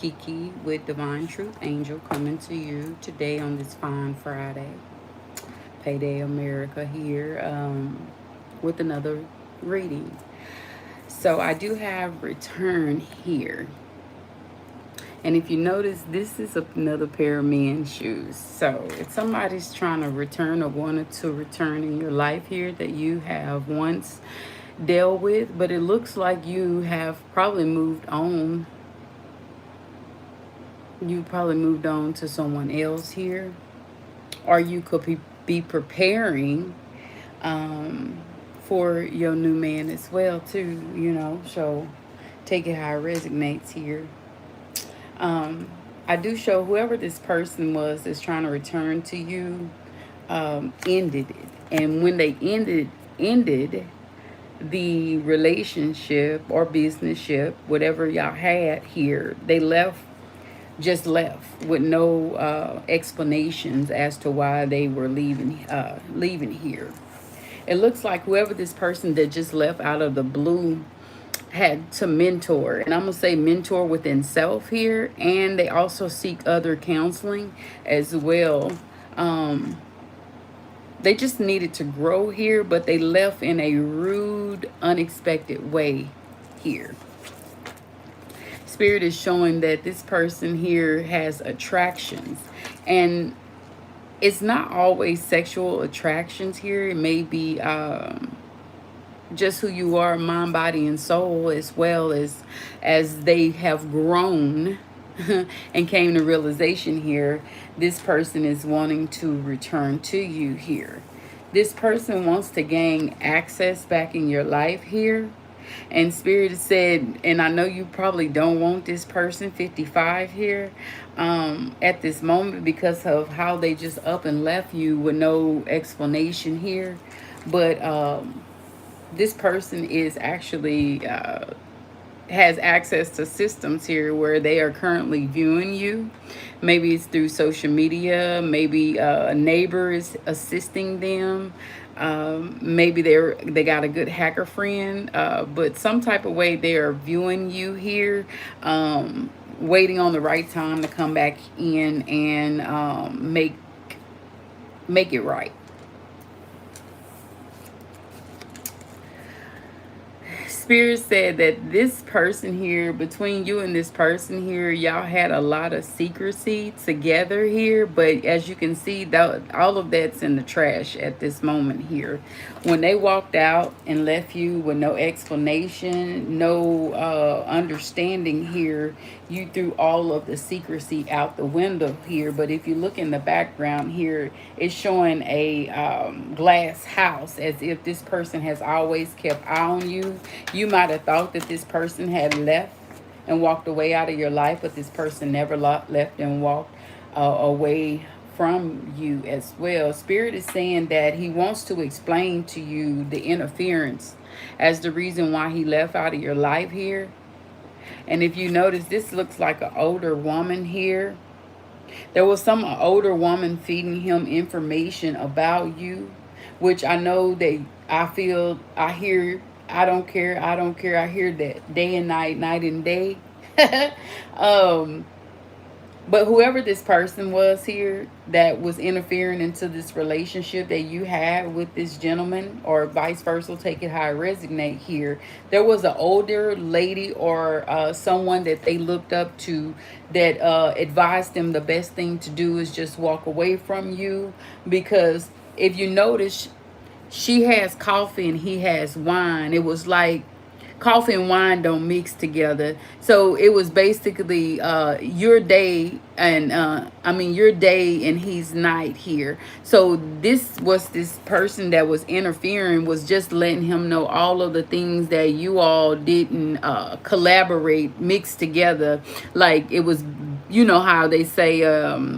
Kiki with Divine Truth Angel coming to you today on this fine Friday, Payday America here with another reading. So I do have return here. And if you notice, this is another pair of men's shoes. So if somebody's trying to return or wanted to return in your life here that you have once dealt with, but it looks like you have probably moved on. You probably moved on to someone else here, or you could be preparing for your new man as well too. So take it how it resonates here. I do show whoever this person was that's trying to return to you ended it, and when they ended the relationship or business ship, whatever y'all had here, they left with no explanations as to why they were leaving here. It looks like whoever this person that just left out of the blue had to mentor, and I'm gonna say mentor within self here, and they also seek other counseling as well. They just needed to grow here, but they left in a rude, unexpected way here. Spirit is showing that this person here has attractions, and it's not always sexual attractions here. It may be just who you are, mind, body, and soul, as well as they have grown and came to realization here. This person is wanting to return to you here. This person wants to gain access back in your life here. And Spirit said, and I know you probably don't want this person, 55 here, at this moment, because of how they just up and left you with no explanation here. But this person is actually has access to systems here where they are currently viewing you. Maybe it's through social media. Maybe a neighbor is assisting them. Maybe they got a good hacker friend. But some type of way they are viewing you here, waiting on the right time to come back in and make it right. Spirit said that this person here, between you and this person here, y'all had a lot of secrecy together here, but as you can see, all of that's in the trash at this moment here. When they walked out and left you with no explanation, no understanding here, you threw all of the secrecy out the window here. But if you look in the background here, it's showing a glass house, as if this person has always kept eye on you. You might have thought that this person had left and walked away out of your life, but this person never left and walked away from you as well. Spirit is saying that he wants to explain to you the interference as the reason why he left out of your life here. And if you notice, this looks like an older woman here. There was some older woman feeding him information about you, which I know that I hear, I don't care, I don't care. I hear that day and night, night and day. um, but whoever this person was here that was interfering into this relationship that you had with this gentleman, or vice versa, take it how I resonate here. There was an older lady or someone that they looked up to that advised them the best thing to do is just walk away from you. Because if you notice, she has coffee and he has wine. It was like coffee and wine don't mix together. So it was basically your day and your day and his night here. So this person that was interfering was just letting him know all of the things that you all didn't collaborate, mix together. Like it was, you know how they say,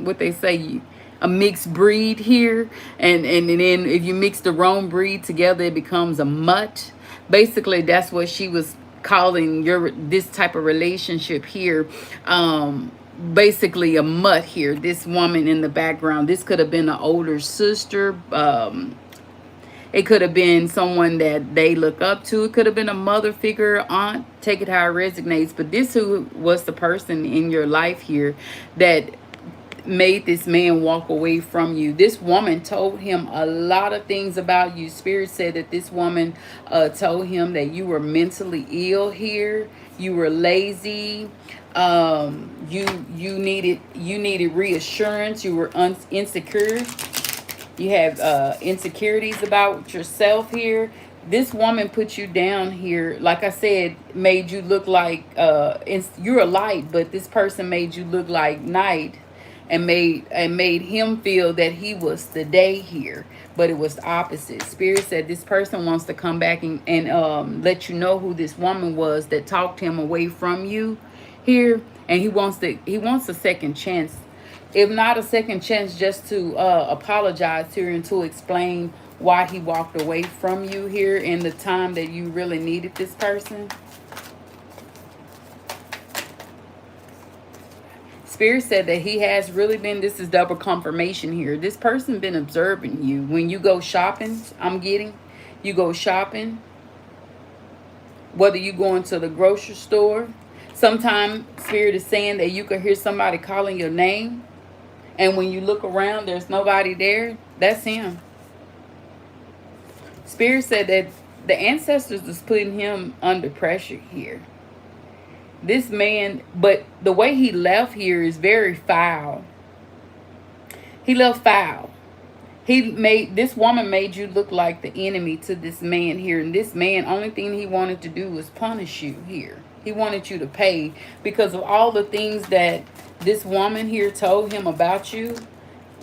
what they say, a mixed breed here, and then if you mix the wrong breed together, it becomes a mutt. Basically, that's what she was calling this type of relationship here. Basically a mutt here. This woman in the background, this could have been an older sister. It could have been someone that they look up to. It could have been a mother figure, aunt. Take it how it resonates. But this who was the person in your life here that made this man walk away from you. This woman told him a lot of things about you. Spirit said that this woman told him that you were mentally ill here. You were lazy. You needed reassurance. You were insecure. You have insecurities about yourself here. This woman put you down here, like I said, made you look like you're a light, but this person made you look like night, and made him feel that he was the day here, but it was the opposite. Spirit said this person wants to come back and let you know who this woman was that talked him away from you here, and he wants a second chance. If not a second chance, just to apologize to her and to explain why he walked away from you here in the time that you really needed this person. Spirit said that he has really been, this is double confirmation here. This person been observing you. When you go shopping, you go shopping, whether you go into the grocery store. Sometimes Spirit is saying that you could hear somebody calling your name. And when you look around, there's nobody there. That's him. Spirit said that the ancestors is putting him under pressure here. This man, but the way he left here is very foul. He left foul. This woman made you look like the enemy to this man here. And this man, only thing he wanted to do was punish you here. He wanted you to pay because of all the things that this woman here told him about you.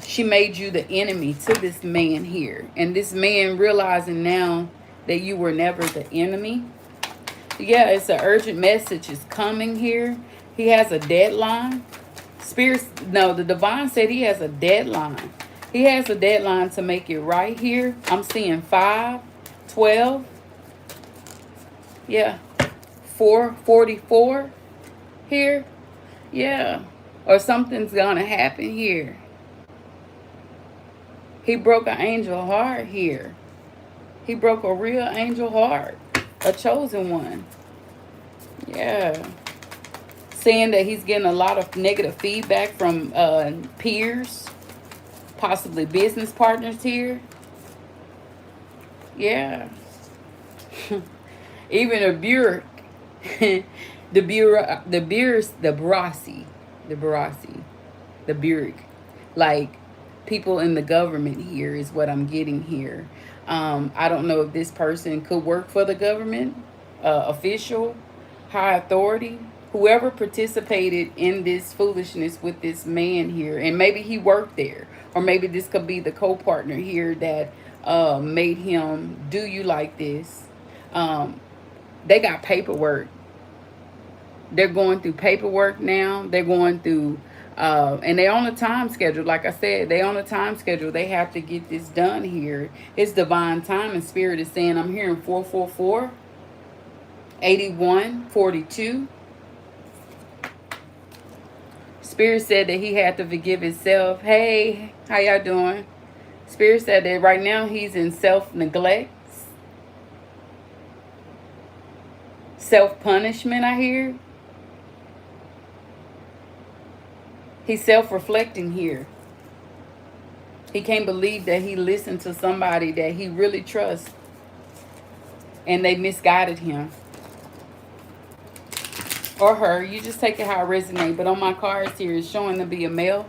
She made you the enemy to this man here. And this man realizing now that you were never the enemy. Yeah, it's an urgent message is coming here. He has a deadline. The divine said he has a deadline. He has a deadline to make it right here. I'm seeing 5, 12. Yeah. 4:44 here. Yeah. Or something's gonna happen here. He broke an angel heart here. He broke a real angel heart. A chosen one. Yeah. Saying that he's getting a lot of negative feedback from peers, possibly business partners here. Yeah. Even a bureau, the bureau, like people in the government here is what I'm getting here. I don't know if this person could work for the government, official, high authority, whoever participated in this foolishness with this man here, and maybe he worked there, or maybe this could be the co-partner here that made him do you like this. They got paperwork. They're going through paperwork now. They're going through, and they on a time schedule. Like I said, they on a time schedule. They have to get this done here. It's divine time, and Spirit is saying, I'm hearing 444, 8142. Spirit said that he had to forgive himself. Hey, how y'all doing? Spirit said that right now he's in self-neglect, self-punishment, I hear. He's self-reflecting here. He can't believe that he listened to somebody that he really trusts, and they misguided him. Or her. You just take it how it resonates. But on my cards here, it's showing to be a male.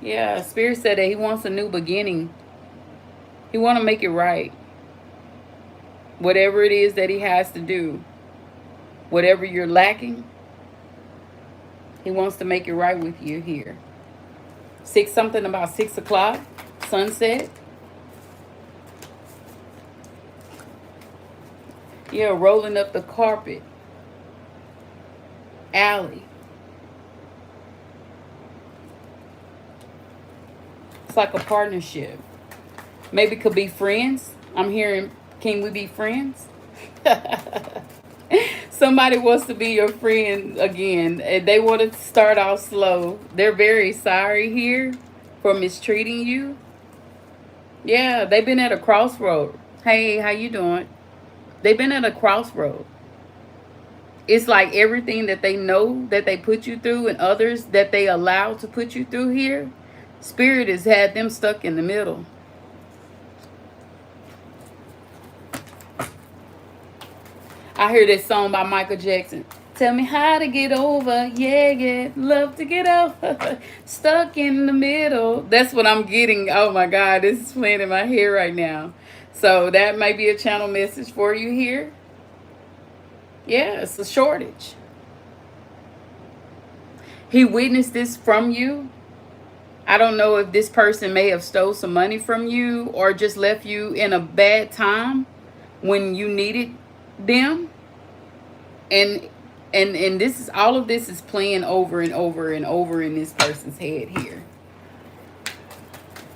Yeah, Spirit said that he wants a new beginning. He want to make it right. Whatever it is that he has to do. Whatever you're lacking. He wants to make it right with you here. Something about 6 o'clock. Sunset. Yeah, rolling up the carpet. Alley. It's like a partnership. Maybe it could be friends. I'm hearing, can we be friends? Somebody wants to be your friend again. They want to start off slow. They're very sorry here for mistreating you. Yeah, they've been at a crossroad. Hey, how you doing? They've been at a crossroad. It's like everything that they know that they put you through and others that they allow to put you through here, Spirit has had them stuck in the middle. I hear this song by Michael Jackson. Tell me how to get over, yeah, yeah, love to get over, stuck in the middle. That's what I'm getting. Oh my God, this is playing in my hair right now. So that might be a channel message for you here. Yeah, it's a shortage. He witnessed this from you. I don't know if this person may have stole some money from you or just left you in a bad time when you needed them. And and this is all of this is playing over and over and over in this person's head here.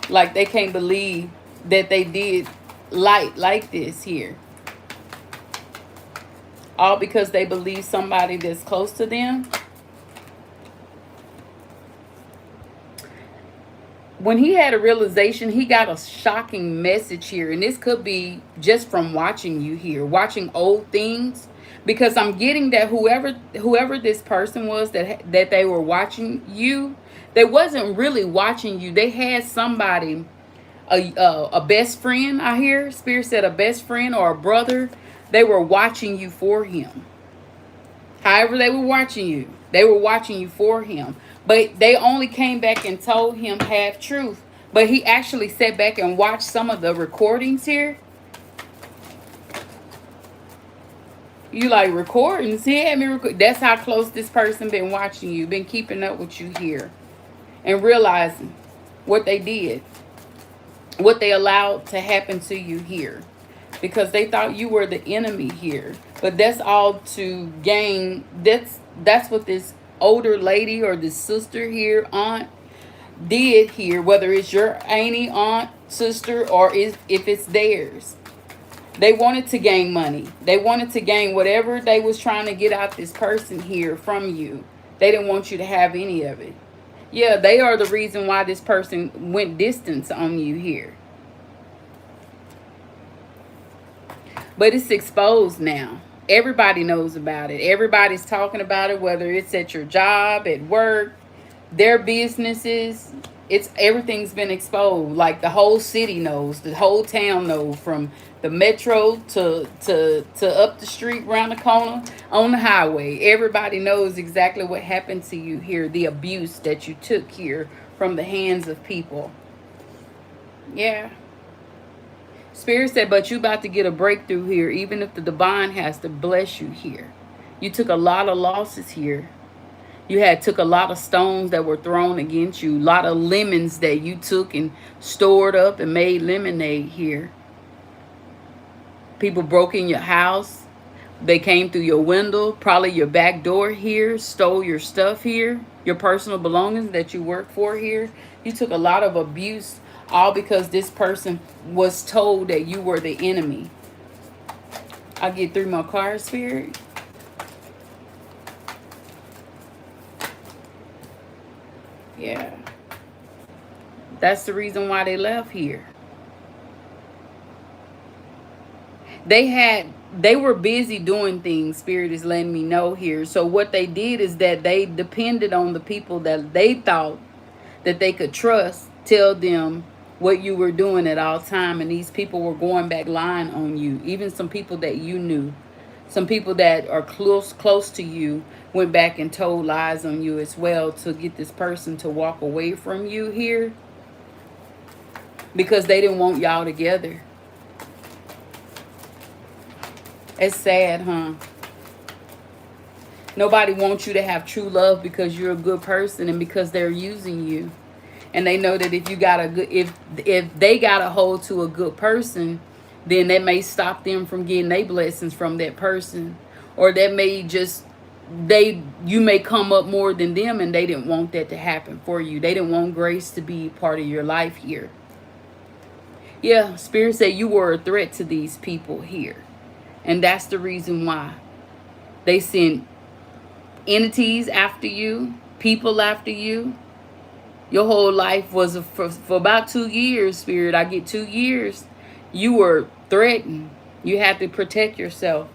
Like they can't believe that they did like this here. All because they believe somebody that's close to them. When he had a realization, he got a shocking message here. And this could be just from watching you here, watching old things. Because I'm getting that whoever this person was that they were watching you, they wasn't really watching you. They had somebody, a best friend. I hear Spirit said a best friend or a brother. They were watching you for him. However, they were watching you for him. But they only came back and told him half truth. But he actually sat back and watched some of the recordings here. You like recordings? He had me record. That's how close this person been watching you, been keeping up with you here, and realizing what they did, what they allowed to happen to you here, because they thought you were the enemy here. But that's all to gain. That's what this older lady or this sister here, aunt, did here. Whether it's your auntie, aunt, sister, or if it's theirs. They wanted to gain money. They wanted to gain whatever they was trying to get out this person here from you. They didn't want you to have any of it. Yeah, they are the reason why this person went distance on you here. But it's exposed now. Everybody knows about it. Everybody's talking about it, whether it's at your job, at work, their businesses. It's everything's been exposed. Like the whole city knows, the whole town knows, from the metro to up the street, around the corner, on the highway. Everybody knows exactly what happened to you here, the abuse that you took here from the hands of people. Yeah. Spirit said, but you about to get a breakthrough here, even if the divine has to bless you here. You took a lot of losses here. You had took a lot of stones that were thrown against you, a lot of lemons that you took and stored up and made lemonade here. People broke in your house. They came through your window, probably your back door here, stole your stuff here, your personal belongings that you work for here. You took a lot of abuse, all because this person was told that you were the enemy. I get through my card, Spirit. Yeah. That's the reason why they left here. They were busy doing things, Spirit is letting me know here. So what they did is that they depended on the people that they thought that they could trust, tell them what you were doing at all time. And these people were going back lying on you. Even some people that you knew, some people that are close to you, went back and told lies on you as well to get this person to walk away from you here, because they didn't want y'all together. It's sad, huh? Nobody wants you to have true love because you're a good person and because they're using you. And they know that if you got a good, if they got a hold to a good person, then that may stop them from getting their blessings from that person. Or that may just, you may come up more than them, and they didn't want that to happen for you. They didn't want grace to be part of your life here. Yeah, Spirit said you were a threat to these people here. And that's the reason why they sent entities after you, people after you. Your whole life was for about 2 years, Spirit. I get 2 years. You were threatened. You had to protect yourself.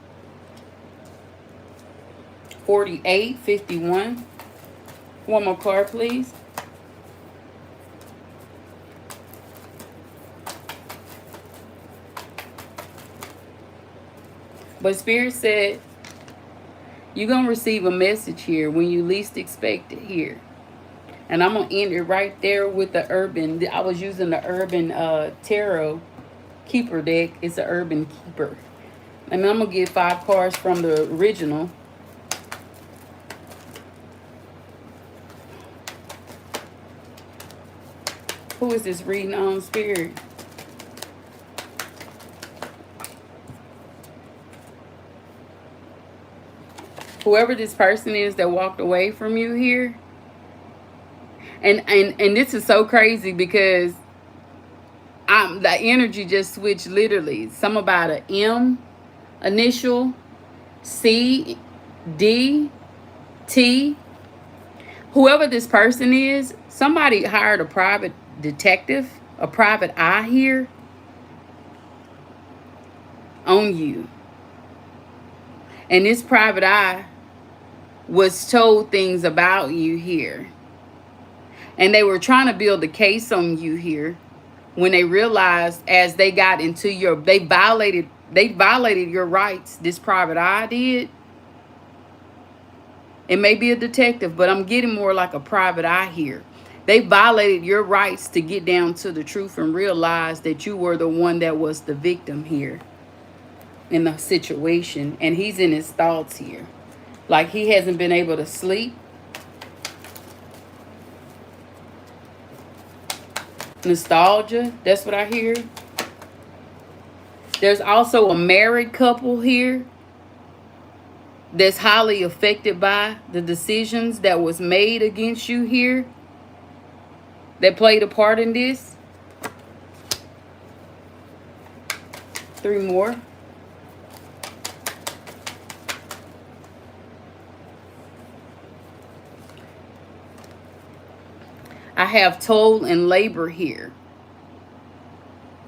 48, 51. One more card, please. But Spirit said, you're going to receive a message here when you least expect it here. And I'm going to end it right there with the urban. I was using the urban tarot keeper deck. It's an urban keeper. And I'm going to get 5 cards from the original. Who is this reading on, Spirit? Whoever this person is that walked away from you here. And this is so crazy because the energy just switched literally. Some about an M initial, C, D, T. Whoever this person is, somebody hired a private detective, a private eye here on you. And this private eye was told things about you here. And they were trying to build a case on you here when they realized as they got into your, they violated your rights. This private eye did. It may be a detective, but I'm getting more like a private eye here. They violated your rights to get down to the truth and realize that you were the one that was the victim here in the situation. And he's in his thoughts here. Like he hasn't been able to sleep. Nostalgia, that's what I hear. There's also a married couple here that's highly affected by the decisions that was made against you here, that played a part in this. 3 more. I have toil and labor here.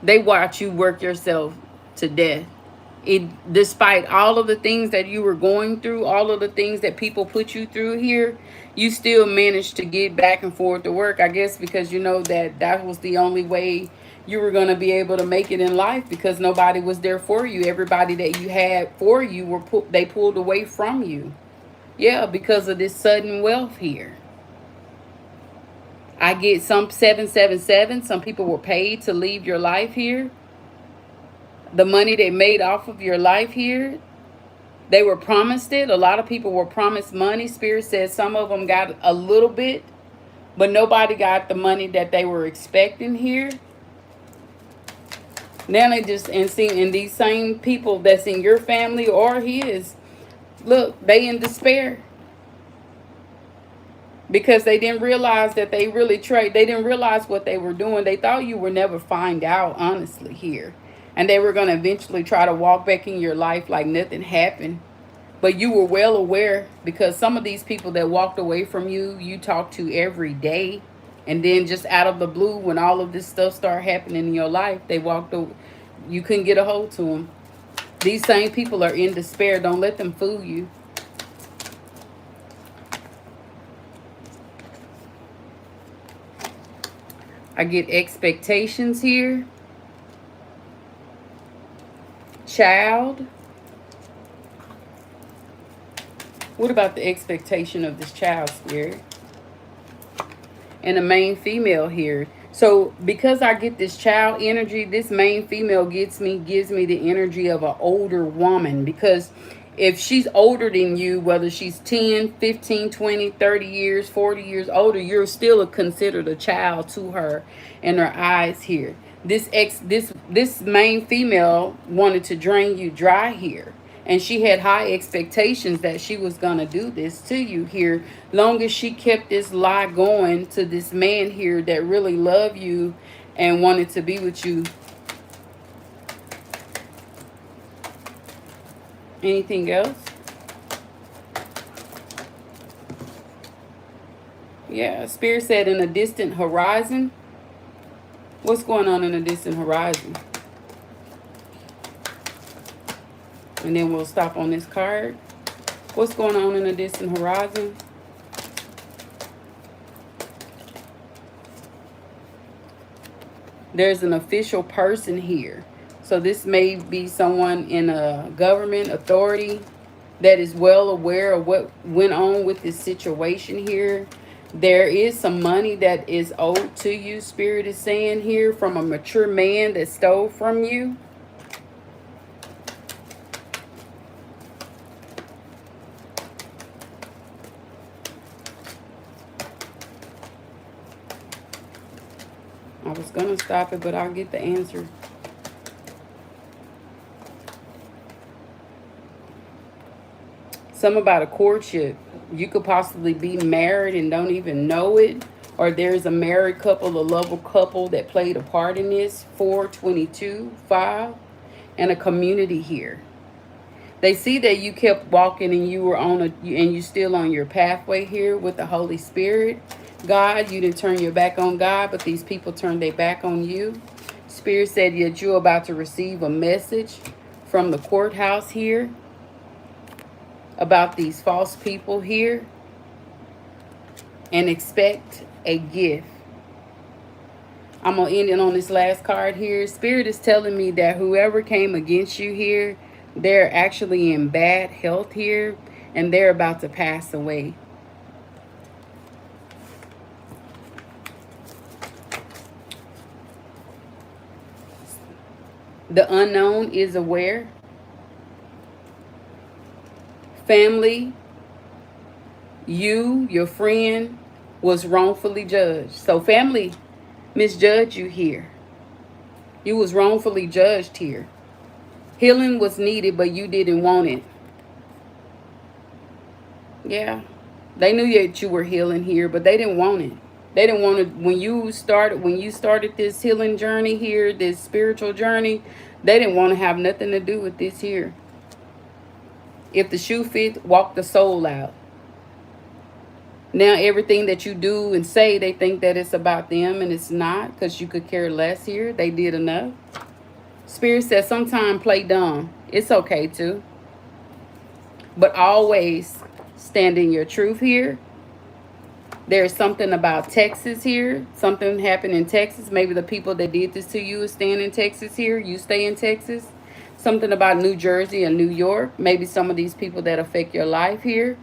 They watch you work yourself to death. Despite all of the things that you were going through, all of the things that people put you through here, you still managed to get back and forth to work. I guess because you know that was the only way you were going to be able to make it in life, because nobody was there for you. Everybody that you had for you they pulled away from you. Yeah, because of this sudden wealth here. I get some 777. Some people were paid to leave your life here. The money they made off of your life here, they were promised it. A lot of people were promised money. Spirit says some of them got a little bit, but nobody got the money that they were expecting here. Now they just, and these same people that's in your family or his, look, they in despair. Because they didn't realize that they really they didn't realize what they were doing. They thought you would never find out, honestly, here. And they were going to eventually try to walk back in your life like nothing happened. But you were well aware, because some of these people that walked away from you, you talked to every day. And then just out of the blue, when all of this stuff started happening in your life, they walked away. You couldn't get a hold to them. These same people are in despair. Don't let them fool you. I get expectations here. Child. What about the expectation of this child, Spirit? And the main female here. So because I get this child energy, this main female gives me the energy of an older woman. Because if she's older than you, whether she's 10, 15, 20, 30 years, 40 years older, you're still considered a child to her in her eyes here. This main female wanted to drain you dry here. And she had high expectations that she was going to do this to you here. Long as she kept this lie going to this man here that really loved you and wanted to be with you. Anything else? Yeah, Spirit said in a distant horizon. What's going on in a distant horizon? And then we'll stop on this card. What's going on in a distant horizon? There's an official person here. So this may be someone in a government authority that is well aware of what went on with this situation here. There is some money that is owed to you, Spirit is saying here, from a mature man that stole from you. I was going to stop it, but I'll get the answer. Some about a courtship. You could possibly be married and don't even know it. Or there's a married couple, a lovable couple that played a part in this. 422, 5. And a community here. They see that you kept walking and you were on and you still on your pathway here with the Holy Spirit. God, you didn't turn your back on God, but these people turned their back on you. Spirit said that you're about to receive a message from the courthouse here about these false people here, and expect a gift. I'm going to end it on this last card here. Spirit is telling me that whoever came against you here, they're actually in bad health here, and they're about to pass away. The unknown is aware. Family, you, your friend, was wrongfully judged. So family misjudged you here. You was wrongfully judged here. Healing was needed, but you didn't want it. Yeah. They knew that you were healing here, but they didn't want it. They didn't want to. When you started this healing journey here, this spiritual journey, they didn't want to have nothing to do with this here. If the shoe fits, walk the soul out. Now everything that you do and say, they think that it's about them, and it's not, because you could care less here. They did enough. Spirit says sometimes play dumb. It's okay too. But always stand in your truth here. There's something about Texas here. Something happened in Texas. Maybe the people that did this to you is staying in Texas here. You stay in Texas. Something about New Jersey and New York. Maybe some of these people that affect your life here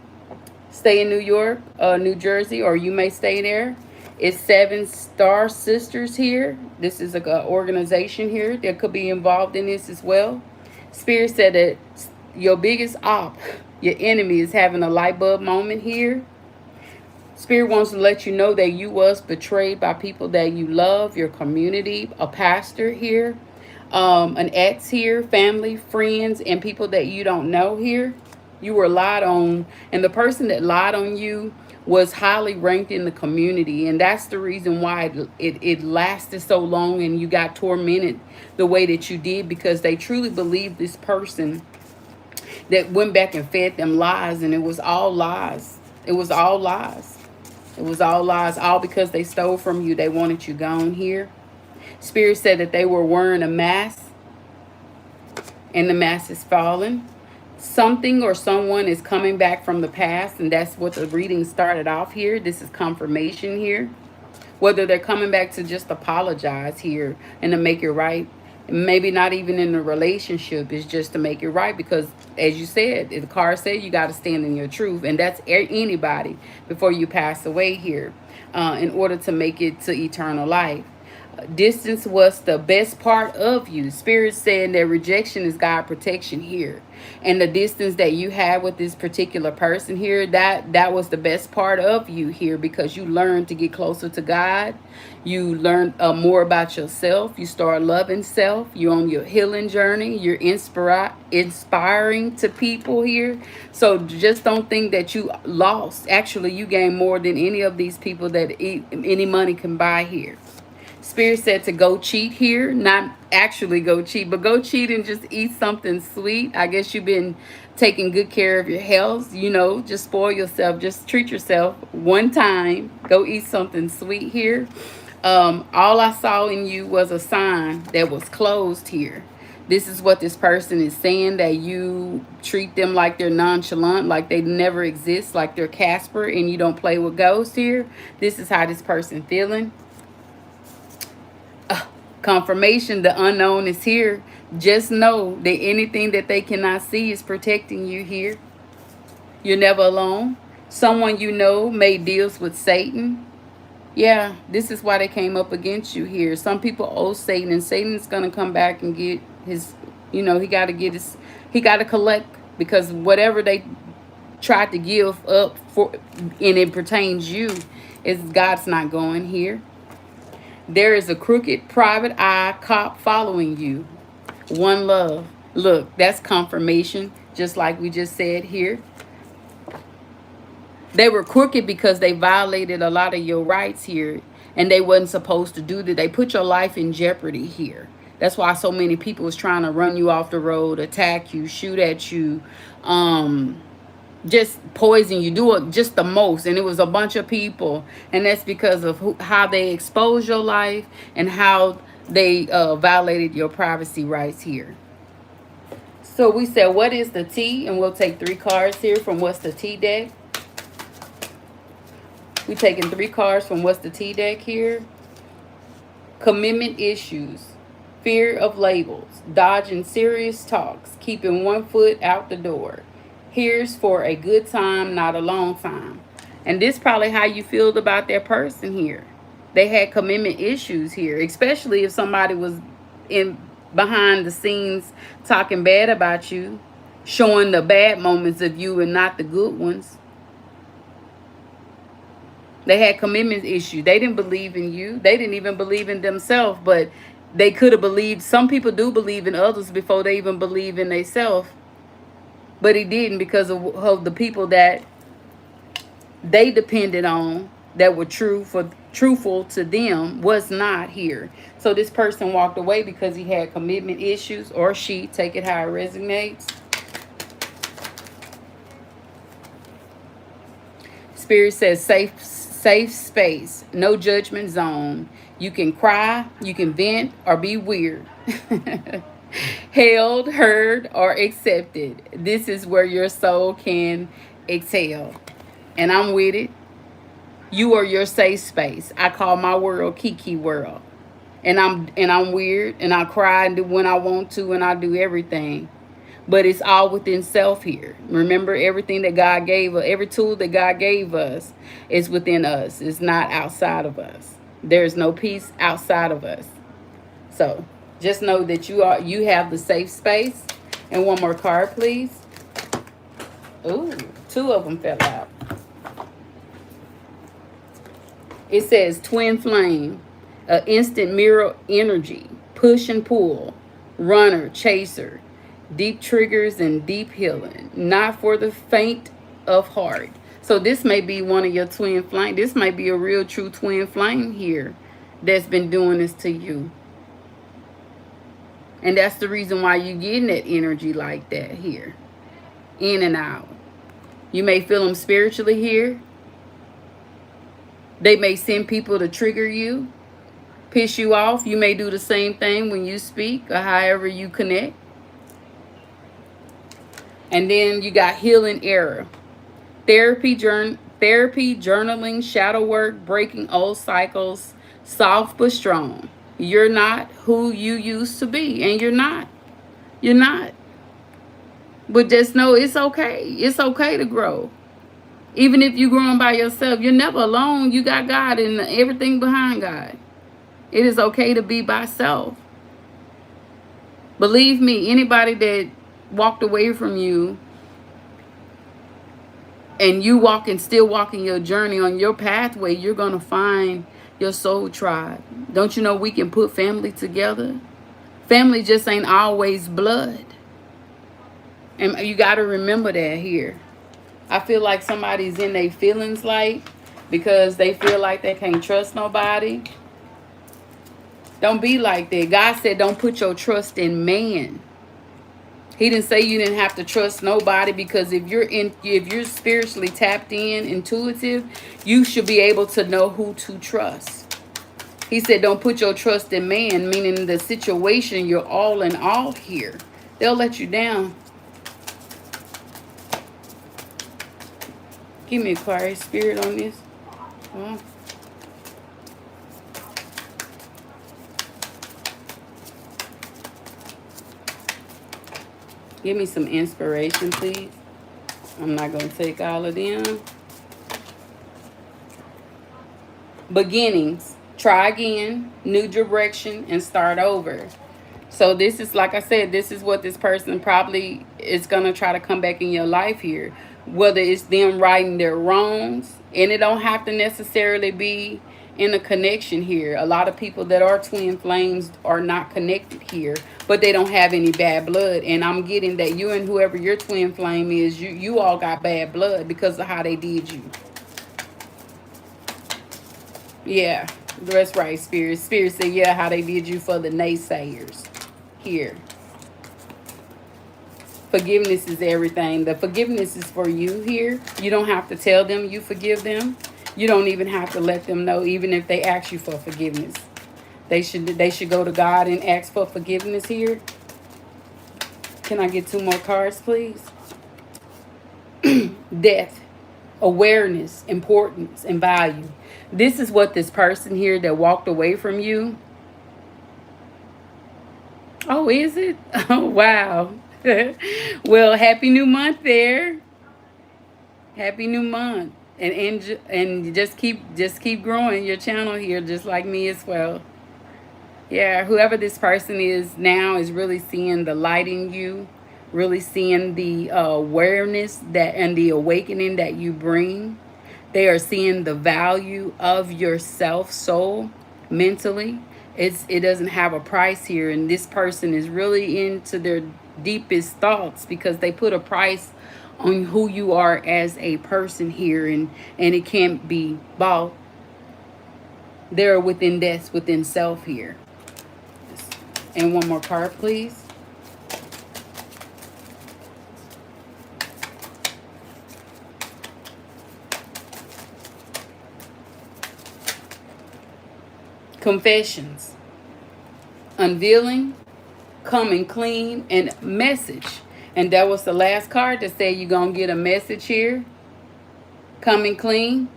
stay in New York, New Jersey, or you may stay there. It's 7 Star Sisters here. This is an organization here that could be involved in this as well. Spirit said that your biggest your enemy, is having a light bulb moment here. Spirit wants to let you know that you was betrayed by people that you love, your community, a pastor here, an ex here, family, friends, and people that you don't know here. You were lied on, and the person that lied on you was highly ranked in the community, and that's the reason why it lasted so long and you got tormented the way that you did, because they truly believed this person that went back and fed them lies, and it was all lies. It was all lies. It was all lies, all because they stole from you. They wanted you gone here. Spirit said that they were wearing a mask, and the mask is falling. Something or someone is coming back from the past, and that's what the reading started off here. This is confirmation here. Whether they're coming back to just apologize here and to make it right. Maybe not even in a relationship, it's just to make it right, because as you said, the card said you got to stand in your truth, and that's anybody before you pass away here, in order to make it to eternal life. Distance was the best part of you. Spirit saying that rejection is God protection here, and the distance that you had with this particular person here, that was the best part of you here, because you learned to get closer to God. You learned more about yourself. You start loving self. You're on your healing journey. You're inspiring to people here. So just don't think that you lost. Actually, you gained more than any of these people that any money can buy here. Spirit said to go cheat here, not actually go cheat, but go cheat and just eat something sweet. I guess you've been taking good care of your health. You know, just spoil yourself. Just treat yourself one time. Go eat something sweet here. All I saw in you was a sign that was closed here. This is what this person is saying, that you treat them like they're nonchalant, like they never exist, like they're Casper and you don't play with ghosts here. This is how this person feeling. Confirmation, the unknown is here. Just know that anything that they cannot see is protecting you here. You're never alone. Someone you know made deals with Satan. Yeah, this is why they came up against you here. Some people owe Satan, and Satan's going to come back and get his, he got to get his, he got to collect, because whatever they tried to give up for, and it pertains you, is God's not going here. There is a crooked private eye cop following you. One love. Look, that's confirmation, just like we just said here. They were crooked because they violated a lot of your rights here, and they wasn't supposed to do that. They put your life in jeopardy here. That's why so many people was trying to run you off the road, attack you, shoot at you, just poison you, do it just the most. And it was a bunch of people, and that's because of how they exposed your life and how they violated your privacy rights here. So we said, what is the T? And we'll take 3 cards here from What's the T deck. We're taking 3 cards from What's the T deck here. Commitment issues, fear of labels, dodging serious talks, keeping one foot out the door. Here's for a good time, not a long time. And this probably how you feel about that person here. They had commitment issues here, especially if somebody was in behind the scenes talking bad about you, showing the bad moments of you and not the good ones. They had commitment issues. They didn't believe in you. They didn't even believe in themselves, but they could have believed. Some people do believe in others before they even believe in themselves. But he didn't, because of the people that they depended on that were truthful to them was not here. So this person walked away because he had commitment issues, or she, take it how it resonates. Spirit says safe space, no judgment zone. You can cry, you can vent, or be weird. Held, heard, or accepted. This is where your soul can exhale. And I'm with it. You are your safe space. I call my world Kiki world. And I'm weird, and I cry and do when I want to, and I do everything. But it's all within self here. Remember, everything that God gave us, every tool that God gave us is within us. It's not outside of us. There's no peace outside of us. So just know that you have the safe space. And one more card, please. Ooh, 2 of them fell out. It says twin flame, instant mirror energy, push and pull, runner, chaser, deep triggers and deep healing, not for the faint of heart. So this may be one of your twin flame. This might be a real true twin flame here that's been doing this to you. And that's the reason why you're getting that energy like that here. In and out. You may feel them spiritually here. They may send people to trigger you, piss you off. You may do the same thing when you speak or however you connect. And then you got healing error. Therapy, journaling, shadow work, breaking old cycles, soft but strong. You're not who you used to be, and you're not. You're not. But just know it's okay. It's okay to grow. Even if you're growing by yourself, you're never alone. You got God and everything behind God. It is okay to be by self. Believe me, anybody that walked away from you and you still walking your journey on your pathway, you're going to find your soul tribe. Don't you know we can put family together? Family just ain't always blood. And you got to remember that here. I feel like somebody's in their feelings because they feel like they can't trust nobody. Don't be like that. God said don't put your trust in man. He didn't say you didn't have to trust nobody, because if you're spiritually tapped in, intuitive, you should be able to know who to trust. He said don't put your trust in man, meaning the situation you're all in all here. They'll let you down. Give me a quiet spirit on this. Well, give me some inspiration, please. I'm not going to take all of them. Beginnings. Try again. New direction and start over. So this is, like I said, this is what this person probably is going to try to come back in your life here. Whether it's them righting their wrongs, and it don't have to necessarily be in a connection here. A lot of people that are twin flames are not connected here, but they don't have any bad blood. And I'm getting that you and whoever your twin flame is, you all got bad blood because of how they did you. Yeah, that's right, Spirit. Spirit said, yeah, how they did you for the naysayers here. Forgiveness is everything. The forgiveness is for you here. You don't have to tell them you forgive them. You don't even have to let them know, even if they ask you for forgiveness. They should go to God and ask for forgiveness here. Can I get 2 more cards, please? Death, awareness, importance, and value. This is what this person here that walked away from you. Oh, is it? Oh, wow. Well, happy new month there. Happy new month. And just keep growing your channel here, just like me as well. Yeah, whoever this person is now is really seeing the light in you, really seeing the awareness that and the awakening that you bring. They are seeing the value of yourself, soul, mentally. It doesn't have a price here, and this person is really into their deepest thoughts because they put a price on who you are as a person here, and it can't be bought. They're within death, within self here. And 1 more card, please. Confessions, unveiling, coming clean, and message. And that was the last card that said you're going to get a message here. Coming clean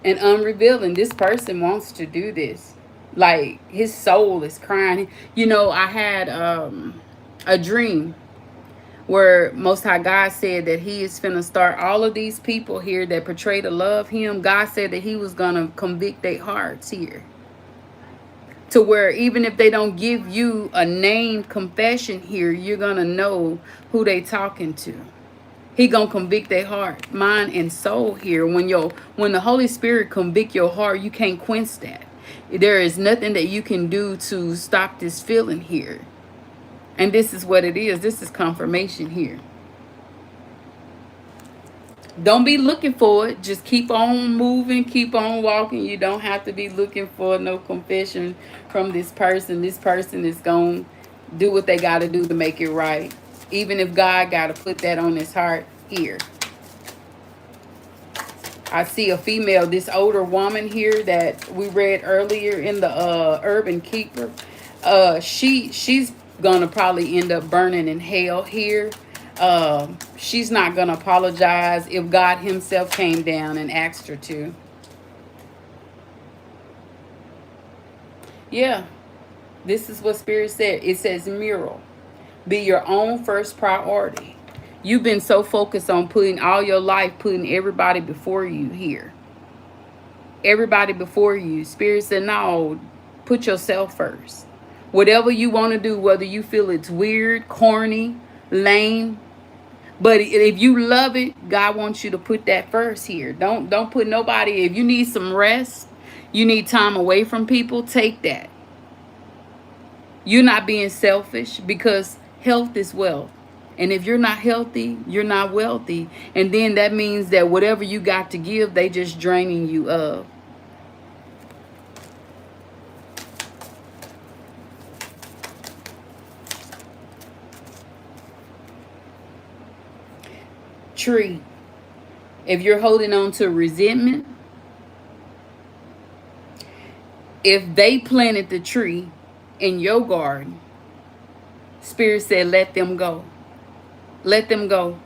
and unrevealing. This person wants to do this. Like, his soul is crying. You know, I had a dream where Most High God said that he is finna start all of these people here that portray to love him. God said that he was going to convict their hearts here. To where even if they don't give you a named confession here, you're going to know who they talking to. He going to convict their heart, mind, and soul here. When the Holy Spirit convict your heart, you can't quench that. There is nothing that you can do to stop this feeling here. And this is what it is. This is confirmation here. Don't be looking for it. Just keep on moving. Keep on walking. You don't have to be looking for no confession from this person. This person is going to do what they got to do to make it right. Even if God got to put that on his heart here. I see a female, this older woman here that we read earlier in the Urban Keeper. She's gonna probably end up burning in hell here. She's not gonna apologize if God himself came down and asked her to. Yeah, this is what Spirit said. It says mural. Be your own first priority. You've been so focused on putting all your life, putting everybody before you here. Everybody before you. Spirit said, no, put yourself first. Whatever you want to do, whether you feel it's weird, corny, lame, but if you love it, God wants you to put that first here. Don't put nobody. If you need some rest, you need time away from people, take that. You're not being selfish because health is wealth. And if you're not healthy, you're not wealthy. And then that means that whatever you got to give, they just draining you of. tree, if you're holding on to resentment, if they planted the tree in your garden, Spirit said, let them go. Let them go.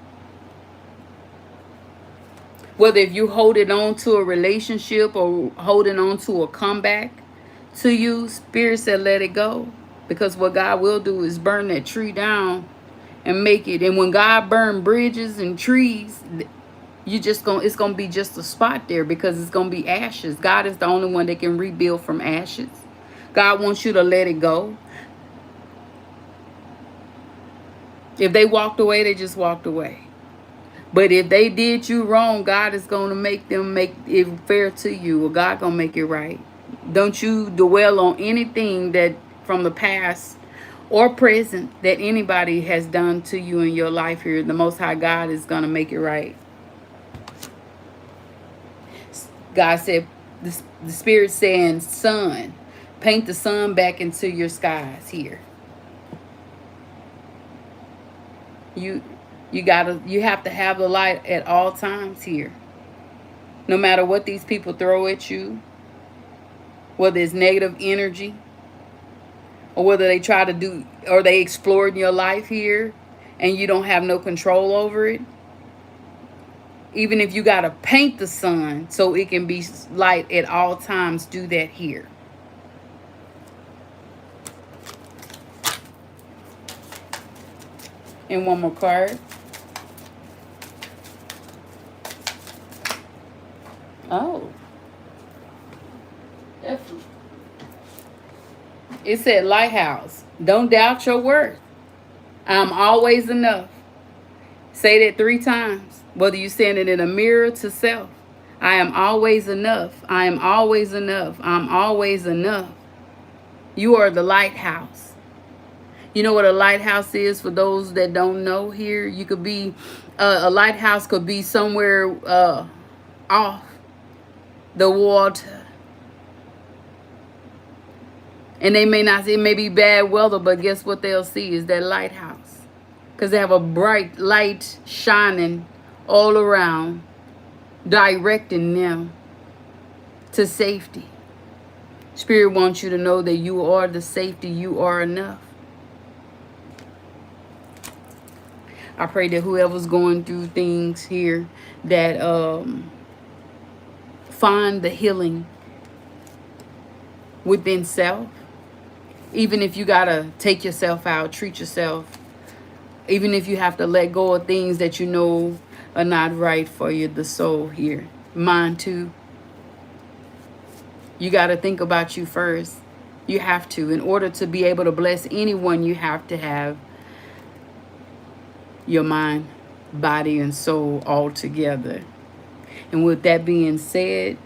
Whether if you holding on to a relationship or holding on to a comeback to you, Spirit said, let it go. Because what God will do is burn that tree down and make it. And when God burn bridges and trees, it's gonna be just a spot there, because it's gonna be ashes. God is the only one that can rebuild from ashes. God wants you to let it go. If they walked away, they just walked away. But if they did you wrong, God is going to make them make it fair to you, or God going to make it right. Don't you dwell on anything that from the past or present that anybody has done to you in your life here. The Most High God is going to make it right. God said, the Spirit saying, sun, paint the sun back into your skies here. You have to have the light at all times here. No matter what these people throw at you, whether it's negative energy, or whether they try to do, or they exploit your life here and you don't have no control over it. Even if you got to paint the sun so it can be light at all times, do that here. And one more card. Oh. Definitely. It said lighthouse. Don't doubt your worth. I'm always enough. Say that 3 times. Whether you're saying it in a mirror to self. I am always enough. I am always enough. I'm always enough. You are the lighthouse. You know what a lighthouse is for those that don't know here? You could be, a lighthouse could be somewhere off the water. And they may not see, it may be bad weather, but guess what they'll see is that lighthouse. Because they have a bright light shining all around, directing them to safety. Spirit wants you to know that you are the safety, you are enough. I pray that whoever's going through things here, that find the healing within self. Even if you gotta take yourself out, treat yourself. Even if you have to let go of things that you know are not right for you, the soul here. Mind too. You gotta think about you first. You have to. In order to be able to bless anyone, you have to have your mind, body, and soul all together. And with that being said,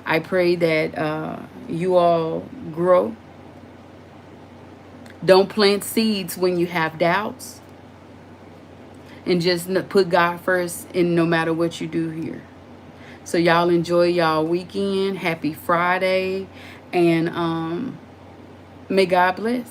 I pray that you all grow. Don't plant seeds when you have doubts. And just put God first in no matter what you do here. So y'all enjoy y'all weekend. Happy Friday. And may God bless.